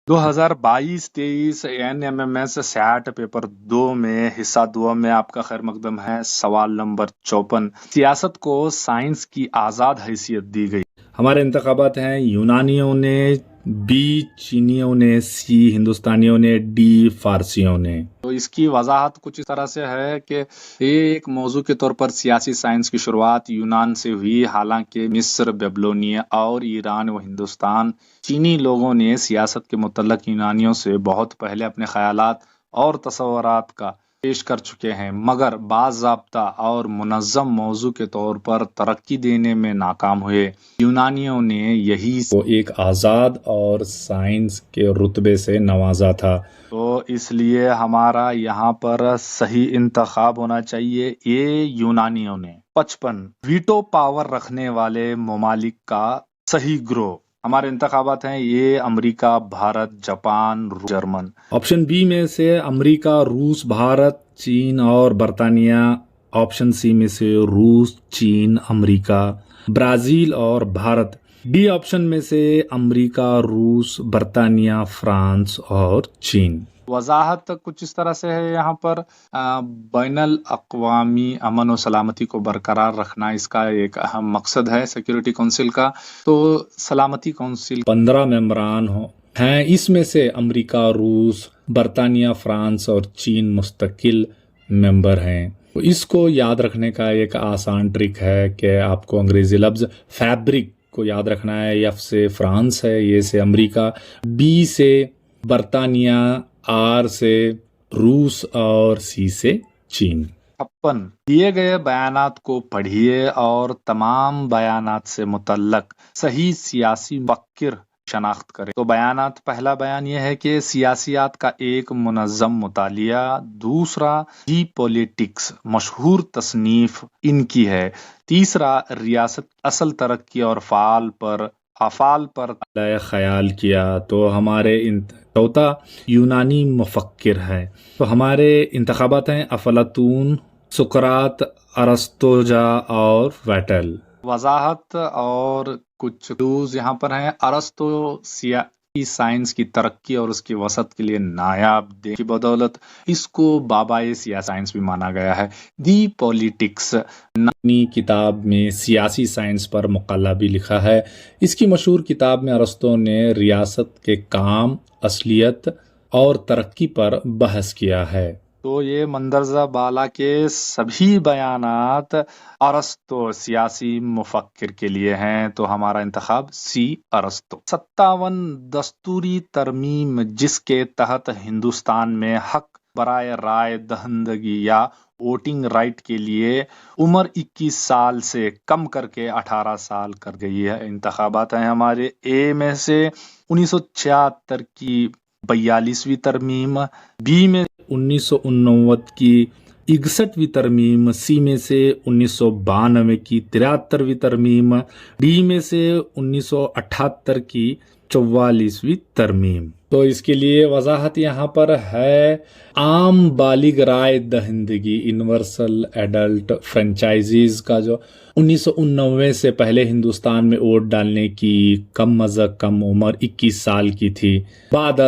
2022-23 NMMS SAT paper 2 में हिस्सा 2 में आपका खैर मकदम है। सवाल नंबर 54, सियासत को साइंस की आज़ाद हैसियत दी गई। हमारे इंतखाबात हैं यूनानियों ने, बी चीनियों ने, सी हिंदुस्तानियों ने, डी फारसियों ने। तो इसकी वजाहत कुछ इस तरह से है कि ये एक मौजू के तौर पर सियासी साइंस की शुरुआत यूनान से हुई, हालांकि मिस्र, बेबलोनिया और ईरान व हिंदुस्तान चीनी लोगों ने सियासत के मुतल्लक यूनानियों से बहुत पहले अपने ख्यालात और तसव्वुरात का पेश कर चुके हैं, मगर बाज़ाब्ता और मुनज़्ज़म मौजू के तौर पर तरक्की देने में नाकाम हुए। यूनानियों ने यही को एक आज़ाद और साइंस के रुतबे से नवाजा था। तो इसलिए हमारा यहाँ पर सही इंतखाब होना चाहिए ये यूनानियों ने। 55, वीटो पावर रखने वाले ममालिक का सही ग्रोह। हमारे इंतखाबात हैं ये America, Bharat, Japan, German. Option B में से अमेरिका, रूस, भारत, चीन और बर्तानिया। ऑप्शन सी में से रूस, चीन, अमेरिका, ब्राजील और भारत। डी ऑप्शन में से अमेरिका, रूस, बर्तानिया, फ्रांस और चीन। वजाहत कुछ इस तरह से है यहाँ पर, बैनुल अक़वामी अमन व सलामती को बरकरार रखना इसका एक अहम मकसद है सिक्योरिटी काउंसिल का। तो सलामती काउंसिल 15 मेंबरान हैं, इसमें से अमेरिका, रूस, बर्तानिया, फ्रांस और चीन मुस्तकिल मेंबर हैं। तो इसको याद रखने का एक आसान ट्रिक है कि आपको अंग्रेजी लफ्ज़ फैब्रिक को याद रखना है। एफ से फ्रांस है, ए से अमेरिका, बी से बर्तानिया, आर से रूस और सी से चीन। 56, दिए गए बयानात को पढ़िए और तमाम बयानात से मुतल्लक सही सियासी मुफक्किर शनाख्त करें। तो बयानात, पहला बयान यह है कि सियासियात का एक मुनज़्ज़म मुतालिया। दूसरा, जी पॉलिटिक्स मशहूर तसनीफ इनकी है। तीसरा, रियासत असल तरक्की और अफ़ाल पर ख्याल किया। तो हमारे चौथा, यूनानी मुफक्किर है। तो हमारे इंतखाबात हैं अफलातून, सुकरात, अरस्तोजा और वैटल। वजाहत और कुछ क्लूज यहाँ पर हैं। अरस्तो साइंस की तरक्की और उसकी वसत के लिए नायाब दे की बदौलत इसको बाबाए सियासी साइंस भी माना गया है। दी पॉलिटिक्स अपनी किताब में सियासी साइंस पर मक़ाला भी लिखा है। इसकी मशहूर किताब में अरस्तो ने रियासत के काम, असलियत और तरक्की पर बहस किया है। तो ये मंदरजा बाला के सभी बयानात अरस्तो सियासी मुफक्किर के लिए हैं। तो हमारा इंतखाब सी, अरस्तो। 57, दस्तूरी तरमीम जिसके तहत हिंदुस्तान में हक बराए राय दहंदगी या वोटिंग राइट के लिए उम्र 21 साल से कम करके 18 साल कर गई है। इंतखाबात हैं हमारे, ए में से 1976 की 42वीं तरमीम, बी में 1989 की 61वीं तरमीम, सी में से 1992 की 73वीं तरमीम, डी में से 1978 की 44वीं तरमीम। तो इसके लिए वजाहत यहाँ पर है, आम बालिग राय दहिंदगी यूनिवर्सल एडल्ट फ्रेंचाइजीज का जो 1989 से पहले हिंदुस्तान में वोट डालने की कम अज़ कम उम्र 21 साल की थी। बाद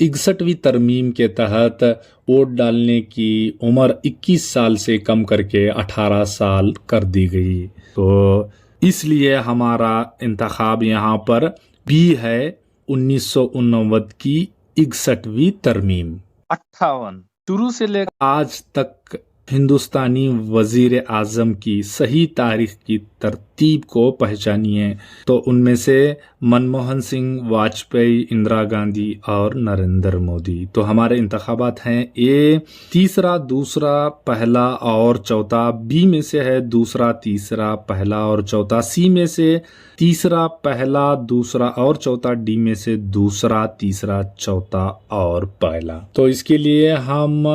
61वीं तरमीम के तहत वोट डालने की उम्र 21 साल से कम करके 18 साल कर दी गई। तो इसलिए हमारा इंतखाब यहाँ पर बी है, 1989 की 61वीं तरमीम। 58, शुरू से लेकर आज तक हिंदुस्तानी वजीर आज़म की सही तारीख की तरतीब को पहचानिए। तो उनमें से मनमोहन सिंह, वाजपेयी, इंदिरा गांधी और नरेंद्र मोदी। तो हमारे इंतखाबात हैं, ए तीसरा, दूसरा, पहला और चौथा, बी में से है दूसरा, तीसरा, पहला और चौथा, सी में से तीसरा, पहला, दूसरा और चौथा, डी में से दूसरा, तीसरा, चौथा और पहला। तो इसके लिए हम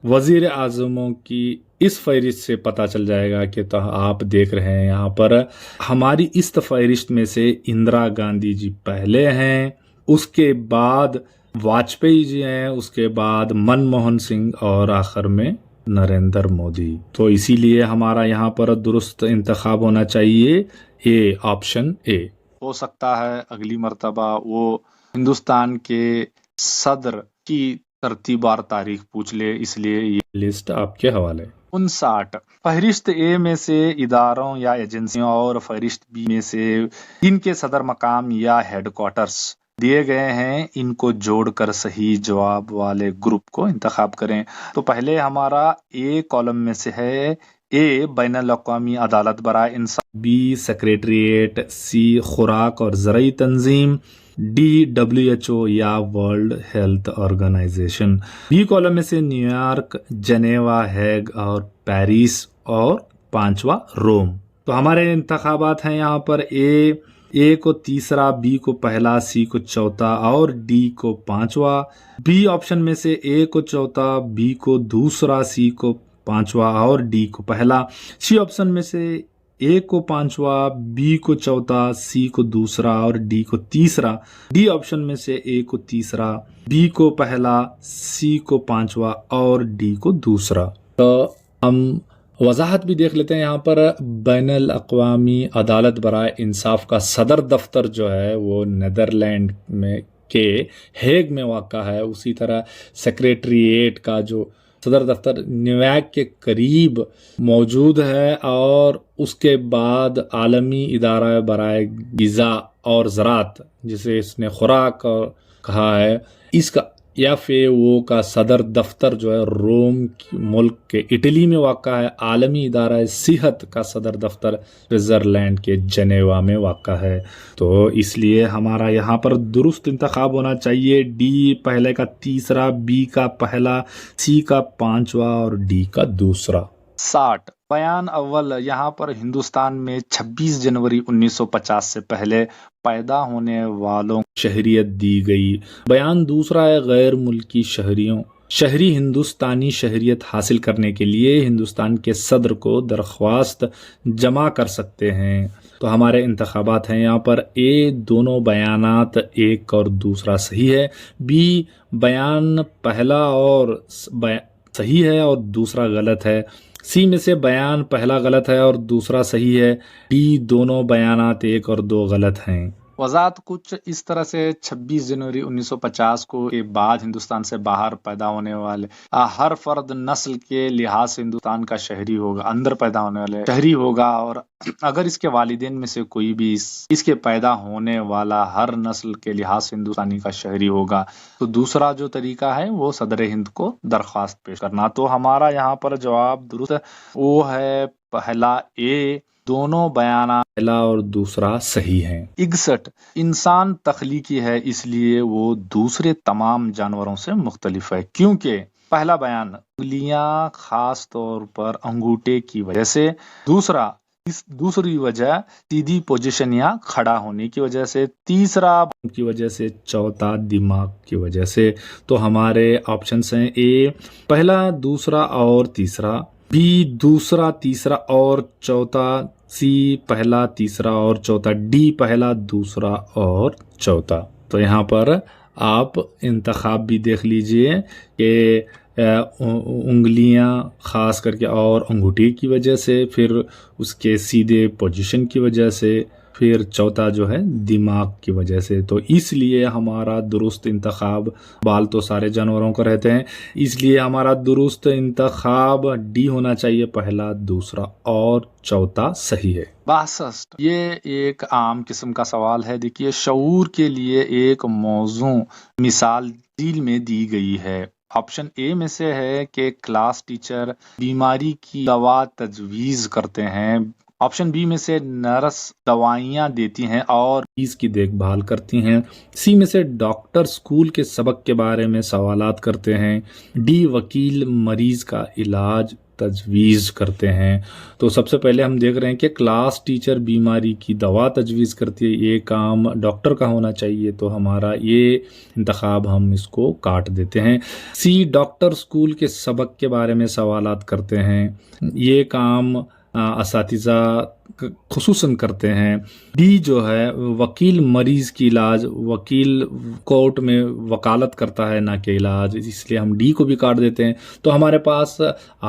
वजीर आज़मों की इस फहरिस्त से पता चल जाएगा कि तो आप देख रहे हैं यहाँ पर हमारी इस फहरिस्त में से इंदिरा गांधी जी पहले हैं, उसके बाद वाजपेयी जी हैं, उसके बाद मनमोहन सिंह और आखिर में नरेंद्र मोदी। तो इसीलिए हमारा यहाँ पर दुरुस्त इंतखाब होना चाहिए ए, ऑप्शन ए। हो सकता है अगली मर्तबा वो ہندوستان کے صدر کی ترتیب بار تاریخ پوچھ لے، اس لیے یہ لسٹ آپ کے حوالے۔ 59 فہرست اے میں سے اداروں یا ایجنسیوں اور فہرست بی میں سے ان کے صدر مقام یا ہیڈ کوارٹرز دیے گئے ہیں، ان کو جوڑ کر صحیح جواب والے گروپ کو انتخاب کریں۔ تو پہلے ہمارا اے کالم میں سے ہے اے بین الاقوامی عدالت برائے انصاف، بی سیکریٹریٹ، سی خوراک اور زرعی تنظیم، ڈی WHO یا world health organisation. B column میں سے نیو یارک، جنیوا، ہیگ اور پیرس اور 5واں روم۔ تو ہمارے انتخابات ہیں یہاں پر اے کو تیسرا، بی کو پہلا، سی کو چوتھا اور ڈی کو 5واں۔ بی آپشن میں سے اے کو چوتھا، بی کو دوسرا، سی کو 5واں اور ڈی کو پہلا۔ سی آپشن میں سے اے کو 5واں، بی کو چوتھا، سی کو دوسرا اور ڈی کو تیسرا۔ ڈی آپشن میں سے اے کو تیسرا، بی کو پہلا، سی کو 5واں اور ڈی کو دوسرا۔ تو ہم وضاحت بھی دیکھ لیتے ہیں یہاں پر۔ بین الاقوامی عدالت برائے انصاف کا صدر دفتر جو ہے وہ نیدرلینڈ میں کے ہیگ میں واقع ہے۔ اسی طرح سیکریٹریٹ کا جو صدر دفتر نیو یارک کے قریب موجود ہے، اور اس کے بعد عالمی ادارہ برائے غذا اور زراعت، جسے اس نے خوراک کہا ہے، اس کا FAO کا صدر دفتر جو ہے روم ملک کے اٹلی میں واقع ہے۔ عالمی ادارہ صحت کا صدر دفتر سوئٹزرلینڈ کے جنیوا میں واقع ہے۔ تو اس لیے ہمارا یہاں پر درست انتخاب ہونا چاہیے، ڈی پہلے کا تیسرا، بی کا پہلا، سی کا 5واں اور ڈی کا دوسرا۔ 60 بیان اول، یہاں پر ہندوستان میں 26 جنوری 1950 سے پہلے پیدا ہونے والوں شہریت دی گئی۔ بیان دوسرا ہے غیر ملکی شہری ہندوستانی شہریت حاصل کرنے کے لیے ہندوستان کے صدر کو درخواست جمع کر سکتے ہیں۔ تو ہمارے انتخابات ہیں یہاں پر اے دونوں بیانات ایک اور دوسرا صحیح ہے، بی بیان پہلا اور صحیح ہے اور دوسرا غلط ہے، سی میں سے بیان پہلا غلط ہے اور دوسرا صحیح ہے، ڈی دونوں بیانات ایک اور دو غلط ہیں۔ وضاحت کچھ اس طرح سے 26 جنوری 1950 کو کے بعد ہندوستان سے باہر پیدا ہونے والے ہر فرد نسل کے لحاظ سے ہندوستان کا شہری ہوگا، اندر پیدا ہونے والے شہری ہوگا، اور اگر اس کے والدین میں سے کوئی بھی اس کے پیدا ہونے والا ہر نسل کے لحاظ سے ہندوستانی کا شہری ہوگا۔ تو دوسرا جو طریقہ ہے وہ صدر ہند کو درخواست پیش کرنا۔ تو ہمارا یہاں پر جواب درست وہ ہے پہلا اے، دونوں بیانات پہلا اور دوسرا صحیح ہیں۔ 61 انسان تخلیقی ہے، اس لیے وہ دوسرے تمام جانوروں سے مختلف ہے، کیونکہ پہلا بیان انگلیاں خاص طور پر انگوٹھے کی وجہ سے، دوسری وجہ سیدھی پوزیشن یا کھڑا ہونے کی وجہ سے، تیسرا کی وجہ سے، چوتھا دماغ کی وجہ سے۔ تو ہمارے آپشنس ہیں اے پہلا، دوسرا اور تیسرا، بی دوسرا، تیسرا اور چوتھا، سی پہلا، تیسرا اور چوتھا، ڈی پہلا، دوسرا اور چوتھا۔ تو یہاں پر آپ انتخاب بھی دیکھ لیجئے کہ انگلیاں خاص کر کے اور انگوٹھی کی وجہ سے، پھر اس کے سیدھے پوزیشن کی وجہ سے، پھر چوتھا جو ہے دماغ کی وجہ سے۔ تو اس لیے ہمارا درست انتخاب، بال تو سارے جانوروں کا رہتے ہیں، اس لیے ہمارا درست انتخاب ڈی ہونا چاہیے، پہلا، دوسرا اور چوتھا صحیح ہے۔ 62 یہ ایک عام قسم کا سوال ہے۔ دیکھیے، شعور کے لیے ایک موزوں مثال ذیل میں دی گئی ہے۔ آپشن اے میں سے ہے کہ کلاس ٹیچر بیماری کی دوا تجویز کرتے ہیں، آپشن بی میں سے نرس دوائیاں دیتی ہیں اور مریض کی دیکھ بھال کرتی ہیں، سی میں سے ڈاکٹر اسکول کے سبق کے بارے میں سوالات کرتے ہیں، ڈی وکیل مریض کا علاج تجویز کرتے ہیں۔ تو سب سے پہلے ہم دیکھ رہے ہیں کہ کلاس ٹیچر بیماری کی دوا تجویز کرتی ہے، یہ کام ڈاکٹر کا ہونا چاہیے، تو ہمارا یہ انتخاب ہم اس کو کاٹ دیتے ہیں۔ سی ڈاکٹر اسکول کے سبق کے بارے میں سوالات کرتے ہیں، یہ کام اساتذہ خصوصاً کرتے ہیں۔ ڈی جو ہے وکیل مریض کی علاج، وکیل کورٹ میں وکالت کرتا ہے نہ کہ علاج، اس لیے ہم ڈی کو بھی کاٹ دیتے ہیں۔ تو ہمارے پاس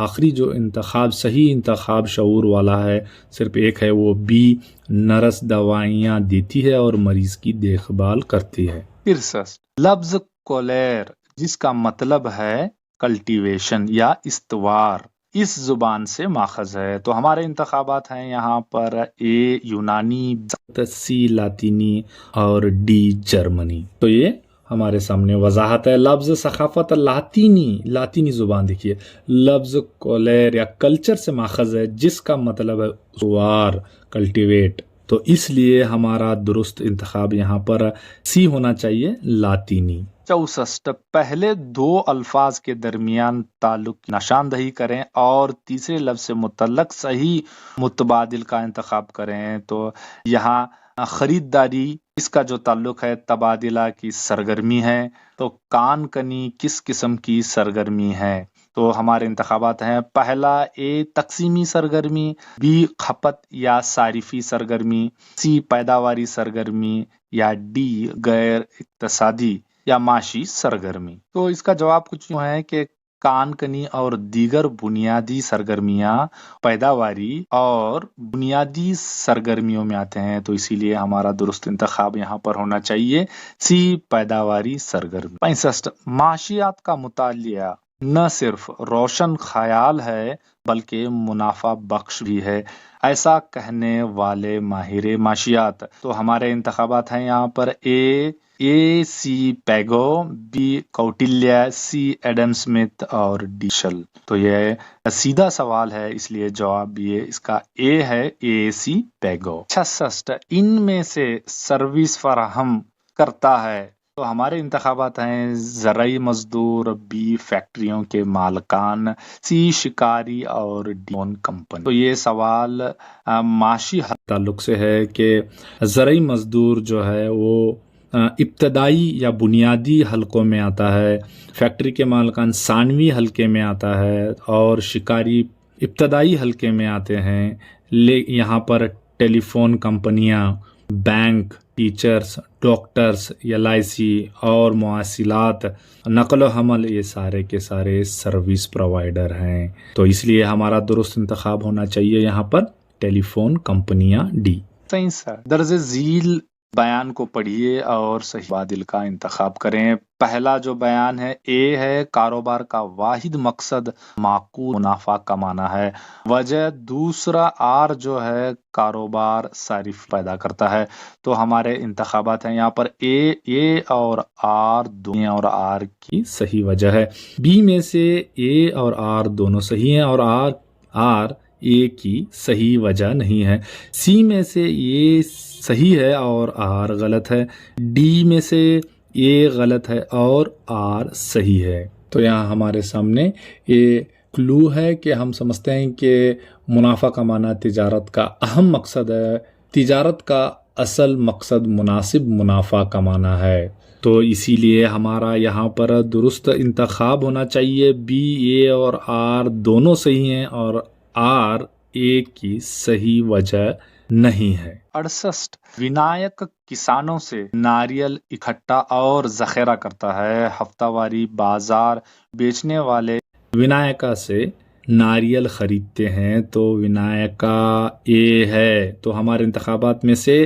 آخری جو انتخاب، صحیح انتخاب شعور والا ہے، صرف ایک ہے، وہ بی، نرس دوائیاں دیتی ہے اور مریض کی دیکھ بھال کرتی ہے۔ 63 लफ्ज कोलेर जिस का मतलब है कल्टीवेशन या इस्तवार इस जुबान से माखज है। तो हमारे इंतखाबात हैं यहाँ पर ए यूनानी, सी लातीनी और डी जर्मनी। तो ये हमारे सामने वजाहत है। लफ्ज सखाफत लातीनी जुबान देखिए, लफ्ज कोलेर या कल्चर से माखज है जिसका मतलब है वार कल्टीवेट, तो इसलिए हमारा दुरुस्त इंतखाब यहाँ पर सी होना चाहिए, लातीनी। 64 पहले दो अल्फाज के दरमियान ताल्लुक की निशानदही करें और तीसरे लफ्ज से मुतल्लक सही मुतबादिल का इंतखाब करें। तो यहाँ खरीदारी इसका जो ताल्लुक है तबादिला की सरगर्मी है। तो कान कनी किस किस्म की सरगर्मी है। तो हमारे इंतखाबात हैं, पहला ए तकसीमी सरगर्मी, बी खपत या सारिफी सरगर्मी, सी पैदावारी सरगर्मी या डी गैर इक्तसादी या माशी सरगर्मी। तो इसका जवाब कुछ यूं है कि कान कनी और दीगर बुनियादी सरगर्मियां पैदावारी और बुनियादी सरगर्मियों में आते हैं। तो इसीलिए हमारा दुरुस्त इंतखाब यहाँ पर होना चाहिए सी पैदावारी सरगर्मी। 65 माशियात का मुतालिया न सिर्फ रोशन ख्याल है बल्कि मुनाफा बख्श भी है, ऐसा कहने वाले माहिर माशियात। तो हमारे इंतखाबात हैं यहाँ पर ए सी पैगो, बी कौटिल्य, सी एडम स्मिथ और डी शल। तो ये सीधा सवाल है इसलिए जवाब ये इसका ए है, ए सी पैगो। 66 इनमें से सर्विस फराहम करता है। तो हमारे इंतखाबात हैं, ज़राई मजदूर, बी फैक्ट्रियों के मालकान, सी शिकारी और डी लोन कंपनी। तो ये सवाल माशी ताल्लुक से है कि ज़राई मजदूर जो है वो इब्तदाई या बुनियादी हलकों में आता है, फैक्ट्री के मालकान सानवी हलके में आता है और शिकारी इब्तदाई हलके में आते हैं। यहाँ पर टेलीफोन कंपनियां, बैंक, टीचर्स, डॉक्टर्स, LIC और मुआसिलात, नकल हमल, ये सारे के सारे सर्विस प्रोवाइडर हैं। तो इसलिए हमारा दुरुस्त इंतखाब होना चाहिए यहाँ पर टेलीफोन कंपनियां, डी। सही सर। दर्ज झील बयान को पढ़िए और सही बादिल का इंतखाब करें। पहला जो बयान है ए है, कारोबार का वाहिद मकसद माकूल मुनाफा कमाना है। वजह दूसरा आर जो है, कारोबार सारिफ पैदा करता है। तो हमारे इंतखाबात हैं यहाँ पर ए और आर दोनों और आर की सही वजह है। बी में से ए और आर दोनों सही हैं और आर ए की सही वजह नहीं है। सी में से ए सही है और आर गलत है। डी में से ए गलत है और आर सही है। तो यहाँ हमारे सामने ये क्लू है कि हम समझते हैं कि मुनाफा कमाना तिजारत का अहम मकसद है। तिजारत का असल मकसद मुनासिब मुनाफा कमाना है। तो इसीलिए हमारा यहाँ पर दुरुस्त इंतखाब होना चाहिए, बी, ए और आर दोनों सही हैं और आर ए की सही वजह नहीं है। 68 विनायक किसानों से नारियल इकट्ठा और जखेरा करता है। हफ्तावारी बाजार बेचने वाले विनायका से नारियल खरीदते हैं। तो विनायका ए है। तो हमारे इंतखाबात में से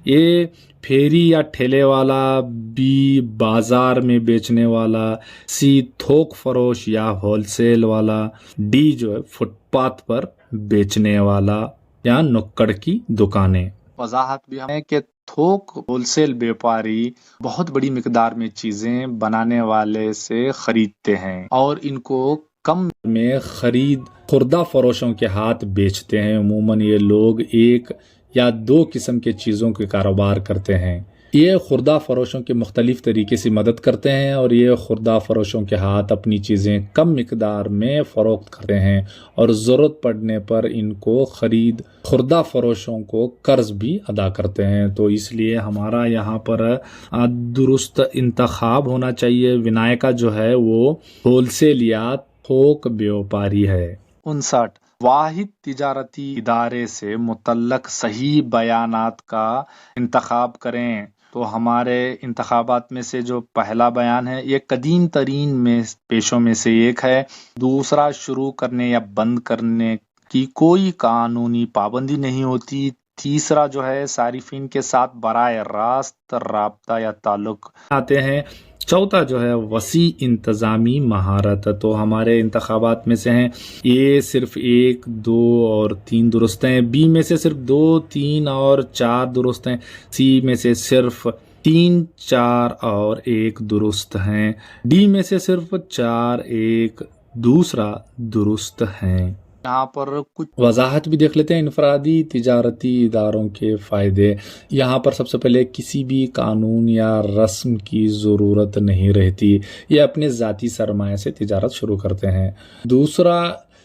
ए फेरी या ठेले वाला, बी बाजार में बेचने वाला, सी थोक फरोश या होलसेल वाला, डी जो है फुटपाथ पर बेचने वाला या नुक्कड़ की दुकानें। वजाहत भी है कि थोक होलसेल व्यापारी बहुत बड़ी मिकदार में चीजें बनाने वाले से खरीदते हैं और इनको कम में खरीद खुर्दा फरोशों के हाथ बेचते हैं। अमूमन ये लोग एक या दो किस्म के चीज़ों के कारोबार करते हैं। ये खुर्दा फरोशों के मुख्तलिफ तरीके से मदद करते हैं और ये खुर्दा फरोशों के हाथ अपनी चीज़ें कम मिकदार में फ़रोख्त करते हैं और ज़रूरत पड़ने पर इनको खरीद खुर्दा फरोशों को कर्ज भी अदा करते हैं। तो इसलिए हमारा यहाँ पर दुरुस्त इंतखाब होना चाहिए। विनायका जो है वो होलसेल या थोक व्यापारी है। 59 वाहिद तिजारती इदारे से मुतल्लक सही बयानात का इंतखाब करें। तो हमारे इंतखाबात में से जो पहला बयान है ये कदीम तरीन में पेशों में से एक है। दूसरा, शुरू करने या बंद करने की कोई कानूनी पाबंदी नहीं होती। تیسرا جو ہے صارفین کے ساتھ براہ راست رابطہ یا تعلق آتے ہیں. چوتھا جو ہے وسیع انتظامی مہارت. تو ہمارے انتخابات میں سے ہیں اے صرف 1 2 اور 3 درست ہیں, بی میں سے صرف 2 3 اور 4 درست ہیں, سی میں سے صرف 3 4 اور 1 درست ہیں, ڈی میں سے صرف 4 1 دوسرا درست ہیں. یہاں پر کچھ وضاحت بھی دیکھ لیتے ہیں انفرادی تجارتی اداروں کے فائدے. یہاں پر سب سے پہلے کسی بھی قانون یا رسم کی ضرورت نہیں رہتی, یہ اپنے ذاتی سرمایہ سے تجارت شروع کرتے ہیں. دوسرا,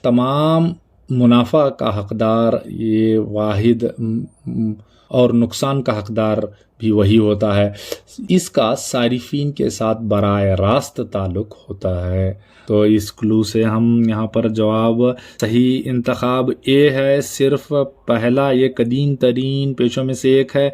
تمام منافع کا حقدار یہ واحد اور نقصان کا حقدار بھی وہی ہوتا ہے. اس کا صارفین کے ساتھ براہ راست تعلق ہوتا ہے. تو اس کلو سے ہم یہاں پر جواب صحیح انتخاب اے ہے. صرف پہلا یہ قدیم ترین پیشوں میں سے ایک ہے.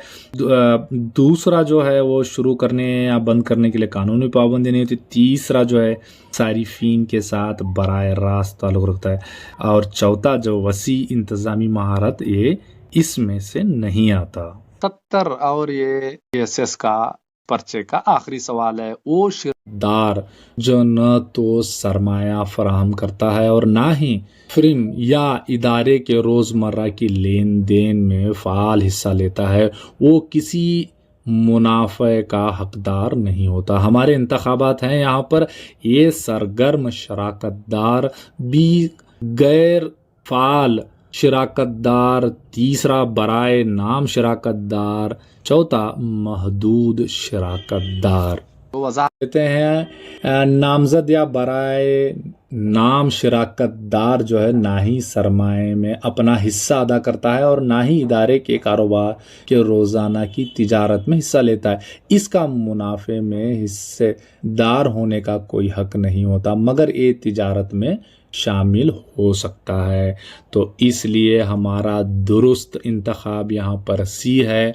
دوسرا جو ہے وہ شروع کرنے یا بند کرنے کے لیے قانونی پابندی نہیں ہوتی. تیسرا جو ہے صارفین کے ساتھ براہ راست تعلق رکھتا ہے. اور چوتھا جو وسیع انتظامی مہارت یہ اس میں سے نہیں آتا. 70 اور یہ ایس کا پرچے کا آخری سوال ہے. وہ دار جو نہ تو سرمایہ فراہم کرتا ہے اور نہ ہی فرم یا ادارے کے روزمرہ کی لین دین میں فعال حصہ لیتا ہے, وہ کسی منافع کا حقدار نہیں ہوتا. ہمارے انتخابات ہیں یہاں پر یہ سرگرم شراکت دار, بی غیر فعال شراکت دار, تیسرا برائے نام شراکت دار, چوتھا محدود شراکت دار. کہتے ہیں نامزد یا برائے نام شراکت دار جو ہے نہ ہی سرمایہ میں اپنا حصہ ادا کرتا ہے اور نہ ہی ادارے کے کاروبار کے روزانہ کی تجارت میں حصہ لیتا ہے. اس کا منافع میں حصے دار ہونے کا کوئی حق نہیں ہوتا, مگر یہ تجارت میں شامل ہو سکتا ہے. تو اس لیے ہمارا درست انتخاب یہاں پر سی ہے,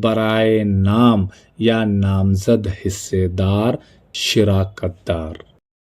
برائے نام یا نامزد حصے دار شراکت دار.